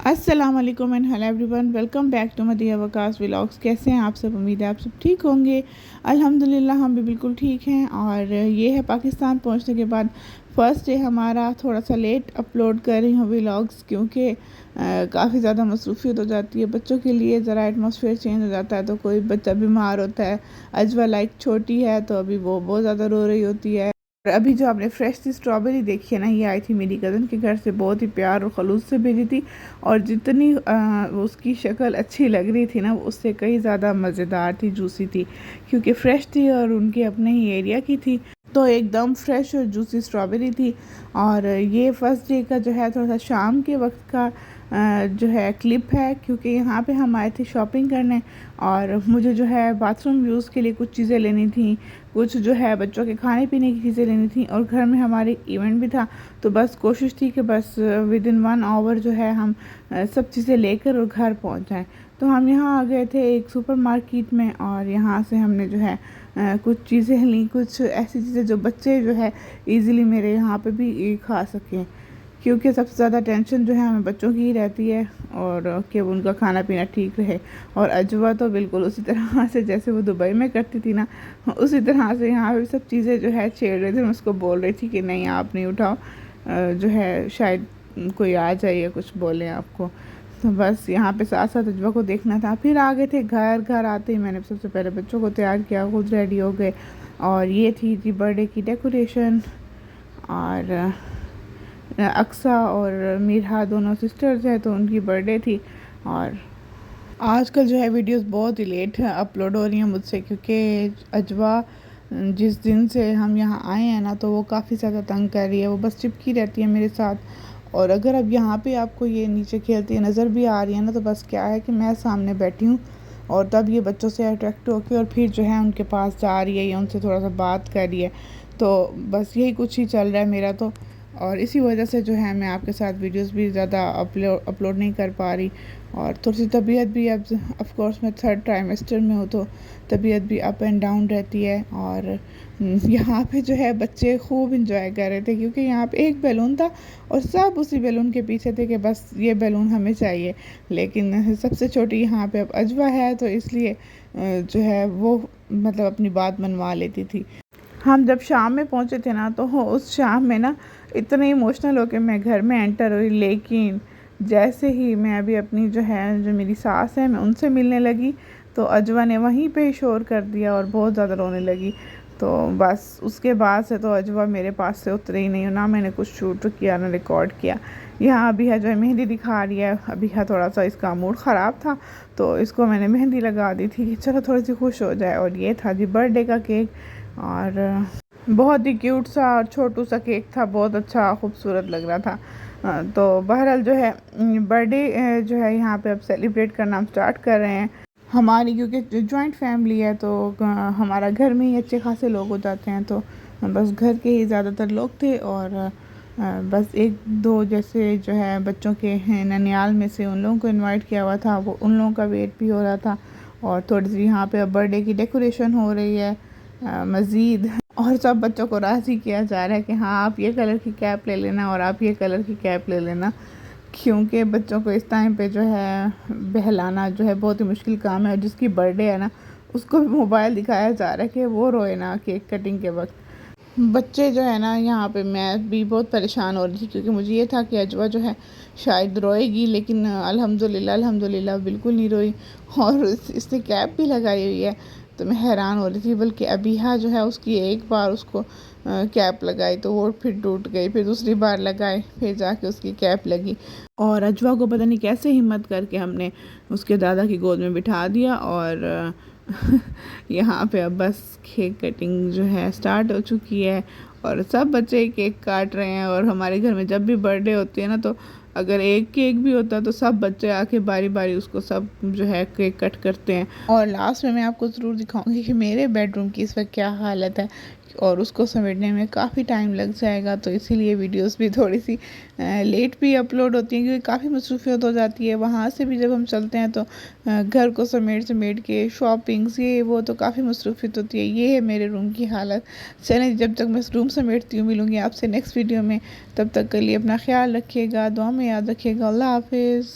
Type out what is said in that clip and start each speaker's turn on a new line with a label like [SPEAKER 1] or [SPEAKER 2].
[SPEAKER 1] अस्सलाम वालेकुम and hello everyone, welcome back to Madiya Waqas vlogs. कैसे हैं आप सब? उम्मीद है आप सब ठीक होंगे। अल्हम्दुलिल्लाह हम भी बिल्कुल ठीक हैं। और ये है पाकिस्तान पहुंचने के बाद फ़र्स्ट डे हमारा। थोड़ा सा लेट अपलोड कर रही हूँ व्लॉग्स क्योंकि काफ़ी ज़्यादा मसरूफियत हो जाती है बच्चों के लिए। ज़रा एटमॉस्फेयर चेंज हो जाता है तो कोई बच्चा बीमार होता है। अजवा लाइक छोटी है तो अभी वो बहुत ज़्यादा रो रही होती है। और अभी जो आपने फ्रेश सी स्ट्रॉबेरी देखी है ना, ये आई थी मेरी कज़न के घर से, बहुत ही प्यार और खलूस से भेजी थी। और जितनी उसकी शक्ल अच्छी लग रही थी ना, उससे कई ज़्यादा मज़ेदार थी, जूसी थी, क्योंकि फ़्रेश थी और उनके अपने ही एरिया की थी, तो एकदम फ्रेश और जूसी स्ट्रॉबेरी थी। और ये फर्स्ट डे का जो है थोड़ा सा शाम के वक्त का जो है क्लिप है, क्योंकि यहाँ पे हम आए थे शॉपिंग करने और मुझे जो है बाथरूम यूज़ के लिए कुछ चीज़ें लेनी थी, कुछ जो है बच्चों के खाने पीने की चीज़ें लेनी थी, और घर में हमारे इवेंट भी था। तो बस कोशिश थी कि बस विद इन 1 आवर जो है हम सब चीज़ें लेकर और घर पहुँच जाएँ। तो हम यहाँ आ गए थे एक सुपर मार्केट में, और यहाँ से हमने जो है कुछ चीज़ें ली, कुछ ऐसी चीज़ें जो बच्चे जो है इजीली मेरे यहाँ पे भी खा सकें, क्योंकि सबसे ज़्यादा टेंशन जो है हमें बच्चों की ही रहती है, और कि उनका खाना पीना ठीक रहे। और अजवा तो बिल्कुल उसी तरह से जैसे वो दुबई में करती थी ना, उसी तरह से यहाँ पे सब चीज़ें जो है छेड़ रहे थे। मैं उसको बोल रही थी कि नहीं आप नहीं उठाओ, जो है शायद कोई आ जाए या कुछ बोले आपको। तो बस यहाँ पे साथ साथ अजवा को देखना था। फिर आ गए थे घर। घर आते ही मैंने सबसे पहले बच्चों को तैयार किया, खुद रेडी हो गए। और ये थी जी बर्थडे की डेकोरेशन। और अक्सा और मीरा दोनों सिस्टर्स हैं, तो उनकी बर्थडे थी। और आजकल जो है वीडियोस बहुत ही लेट अपलोड हो रही हैं मुझसे, क्योंकि अजवा जिस दिन से हम यहाँ आए हैं ना, तो वो काफ़ी ज़्यादा तंग कर रही है। वो बस चिपकी रहती है मेरे साथ। और अगर अब यहाँ पे आपको ये नीचे खेलती नज़र भी आ रही है ना, तो बस क्या है कि मैं सामने बैठी हूँ और तब ये बच्चों से अट्रैक्ट होकर और फिर जो है उनके पास जा रही है या उनसे थोड़ा सा बात कर रही है। तो बस यही कुछ ही चल रहा है मेरा तो। और इसी वजह से जो है मैं आपके साथ वीडियोस भी ज़्यादा अपलोड नहीं कर पा रही। और थोड़ी सी तबीयत भी, अब ऑफ कोर्स मैं 3rd ट्राइमेस्टर में हूँ, तो तबीयत भी अप एंड डाउन रहती है। और यहाँ पे जो है बच्चे खूब इंजॉय कर रहे थे, क्योंकि यहाँ पे एक बैलून था और सब उसी बैलून के पीछे थे कि बस ये बैलून हमें चाहिए। लेकिन सबसे छोटी यहाँ पे अब अजवा है, तो इसलिए जो है वो मतलब अपनी बात मनवा लेती थी। हम जब शाम में पहुँचे थे ना, तो उस शाम में ना इतने इमोशनल होकर मैं घर में एंटर हुई। लेकिन जैसे ही मैं अभी अपनी जो मेरी सास है, मैं उनसे मिलने लगी, तो अजवा ने वहीं पे ही शोर कर दिया और बहुत ज़्यादा रोने लगी। तो बस उसके बाद से तो अजवा मेरे पास से उतरे ही नहीं, ना मैंने कुछ शूट किया ना रिकॉर्ड किया। यहाँ अभी है जो है मेहंदी दिखा रही है। अभी है थोड़ा सा इसका मूड ख़राब था, तो इसको मैंने मेहंदी लगा दी थी कि चलो थोड़ी सी खुश हो जाए। और ये था जी बर्थडे का केक, और बहुत ही क्यूट सा और छोटू सा केक था, बहुत अच्छा खूबसूरत लग रहा था। तो बहरहाल जो है बर्थडे जो है यहाँ पे अब सेलिब्रेट करना हम स्टार्ट कर रहे हैं। हमारी क्योंकि जॉइंट फैमिली है, तो हमारा घर में ही अच्छे खासे लोग हो जाते हैं, तो बस घर के ही ज़्यादातर लोग थे। और बस एक दो जैसे जो है बच्चों के हैं ननियाल में से, उन लोगों को इनवाइट किया हुआ था, वो उन लोगों का वेट भी हो रहा था। और थोड़ी सी यहाँ पे अब बर्थडे की डेकोरेशन हो रही है मज़ीद। और सब बच्चों को राज़ी किया जा रहा है कि हाँ आप ये कलर की कैप ले लेना और आप ये कलर की कैप ले लेना, क्योंकि बच्चों को इस टाइम पे जो है बहलाना जो है बहुत ही मुश्किल काम है। और जिसकी बर्थडे है ना, उसको भी मोबाइल दिखाया जा रहा है कि वो रोए ना केक कटिंग के वक्त। बच्चे जो है ना, यहाँ पे मैं भी बहुत परेशान हो रही थी, क्योंकि मुझे ये था कि अजवा जो है शायद रोएगी, लेकिन अल्हम्दुलिल्लाह बिल्कुल नहीं रोई। और इसने कैप भी लगाई हुई है, तो मैं हैरान हो रही थी। बल्कि अबीहा जो है उसकी एक बार उसको कैप लगाई तो वो फिर टूट गई, फिर दूसरी बार लगाई, फिर जाके उसकी कैप लगी। और अजवा को पता नहीं कैसे हिम्मत करके हमने उसके दादा की गोद में बिठा दिया। और यहाँ पे अब बस केक कटिंग जो है स्टार्ट हो चुकी है, और सब बच्चे केक काट रहे हैं। और हमारे घर में जब भी बर्थडे होती है ना, तो अगर एक केक भी होता है तो सब बच्चे आके बारी बारी उसको सब जो है केक कट करते हैं। और लास्ट में मैं आपको ज़रूर दिखाऊंगी कि मेरे बेडरूम की इस वक्त क्या हालत है, और उसको समेटने में काफ़ी टाइम लग जाएगा, तो इसीलिए वीडियोस भी थोड़ी सी लेट भी अपलोड होती हैं, क्योंकि काफ़ी मसरूफियत हो जाती है। वहाँ से भी जब हम चलते हैं तो घर को समेट समेट के शॉपिंग्स ये वो, तो काफ़ी मसरूफियत होती है। ये है मेरे रूम की हालत। चलें, जब तक मैं रूम समेटती हूँ मिलूँगी आपसे नेक्स्ट वीडियो में। तब तक के लिए अपना ख्याल रखिएगा, दुआ में याद रखिएगा। अल्लाह हाफिज़।